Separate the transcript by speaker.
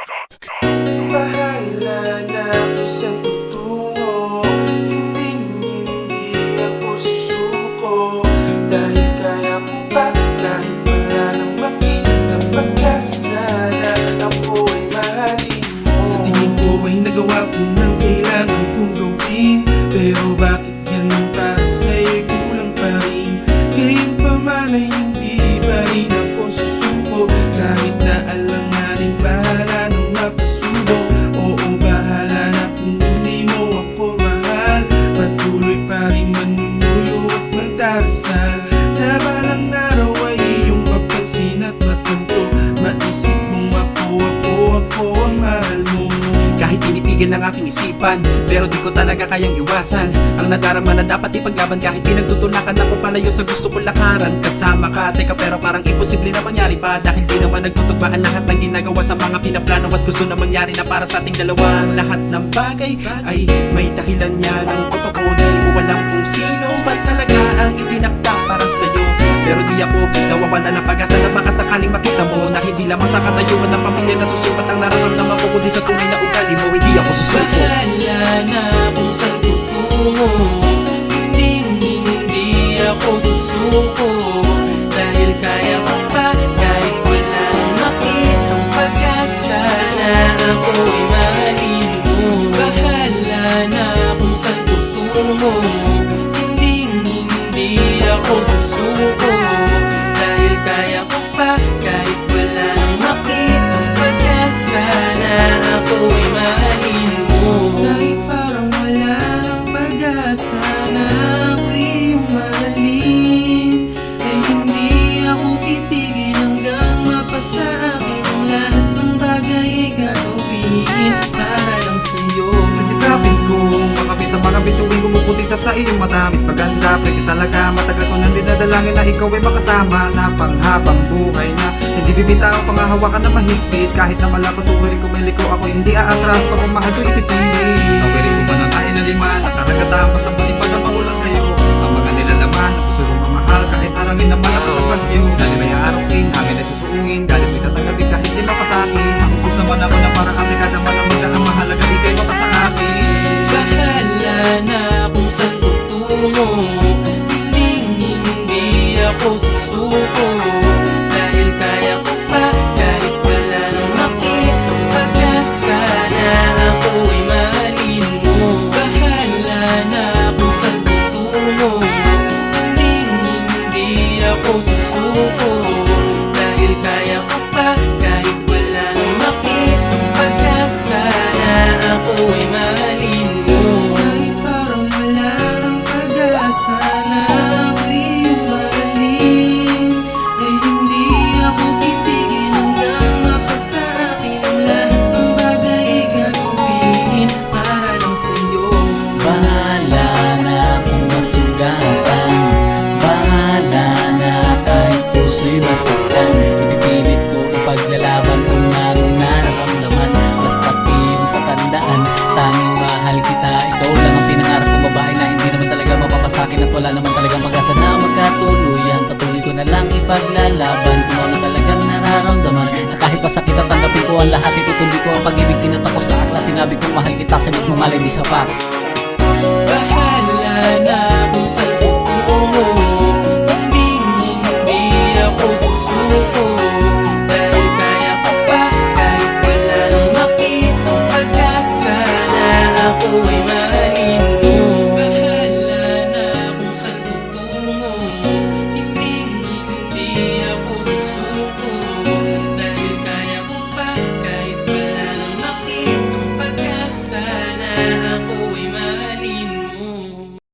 Speaker 1: Bahala na kung saan tutungo. Hindi ako susuko. Dahil kaya ko pa, kahit wala nang makita pag-asa na ako ay mahalin mo. Sa tingin ko ay nagawa ko ng kailangan kong gawin. Pero bakit ganun para sa'yo'y kulang pa rin? Gayun pa man ay hindi pa rin ako susuko. Kahit na alanganin, bahala nang mapasubo. Oo, bahala na kung hindi mo ako mahal. Patuloy pa rin manunuyo at magdarasal na balang araw ay iyong mapansin at matanto. Maisip mong ako ang mahal mo.
Speaker 2: Kahit pinipigan ng aking isipan, pero di ko talaga kayang iwasan ang nadarama na dapat ipaglaban. Kahit pinagtutulakan ako palayo sa gusto kong lakaran. Kasama ka, teka pero parang imposible na mangyari pa. Dahil di naman nagtutugmaan lahat ng ginagawa sa mga pinaplano. At gusto na mangyari na para sa ating dalawa. Ang lahat ng bagay ay may dahilan niya. Ang totoo di mo alam kung sino ba talaga ang itinakda para sa'yo. Pero di ako nawawala ng pag-asa na baka sakaling makita mo na hindi lamang sa katayuan ng pamilya na susukat ang nararamdaman ko, kundi sa tunay na ugali mo. Hindi ako susuko.
Speaker 1: Bahala na kung saan tutungo. Hindi ako susuko. Dahil kaya ko pa, kahit wala nang makitang pag-asa na ako ay mahalin mo. Bahala na kung saan tutungo. Hindi ako susuko. Dahil kaya ko pa, kahit wala nang makitang pag-asa na ako ay mahalin mo. Kahit parang wala nang pag-asa na ako'y mahalin, ay hindi ako titigil hanggang mapasa akin ang lahat ng bagay ay gagawin para lang sa'yo.
Speaker 3: Sisikapin ko makapit ang mga bituin, kumukutikap sa iyong mata. Miss maganda, pretty talaga. Matagal ko nang dinadalangin na ikaw ay makasama na panghabang buhay na hindi bibitaw, pangahawakan na mahigpit. Kahit na malapot tuwirin kumiliko, ako hindi aatras. Pagmamahal ko ipipili. Tawirin ko ba ng tayo na lima, nakaragatan pa sa malipad ang magulang sa'yo. Ang mga nilalaman na gusto kong mamahal, kahit harangin na malakas sa bagyo. Dali may aarongin, hangin ay susuungin, galit may tatanggapin kahit di mapasakin. Ang gusto man ako na para kang dekada malamig, ang mahalaga ikay mapasa akin.
Speaker 1: Bahala na kung saan tutungo. Hindi ako susuko. Dahil kaya ko pa, kahit wala nang makitang pag-asa na ako ay mahalin mo. Bahala na kung saan tutungo. Hindi ako susuko. Dahil kaya ko pa, kahit wala nang makitang pag-asa na ako ay mahalin mo. Kahit parang wala nang pag-asa na ako'y mahalin, ay hindi ako titigil hanggang mapasa akin ang lahat ng bagay ay gagawin para lang sa'yo.
Speaker 4: Bahala na kung masugatan, bahala na kahit puso'y masaktan. Ipipilit ko ipaglalaban kung anong nararamdaman. Basta't iyong patandaan, tanging mahal kita. Ikaw lang ang pinangarap kong babae na hindi naman talaga mapapasakin. At wala naman talagang pag-asa na magkatuluyan. Patuloy ko na lang ipaglalaban kung ano talagang nararamdaman. Na kahit masakit at tanggapin ko ang lahat, itutuloy ko ang pag-ibig. Tinatapos sa aklat, sinabi kong mahal kita, sagot mo malay di sapat.
Speaker 1: Bahala na kung saan tutungo. Hindi ako susuko. Dahil kaya ko pa, kahit wala nang makitang pag-asa na ako ay mahalin mo. Bahala na kung saan tutungo. Hindi ako susuko. Dahil kaya ko pa, kahit wala nang makitang pag-asa na ako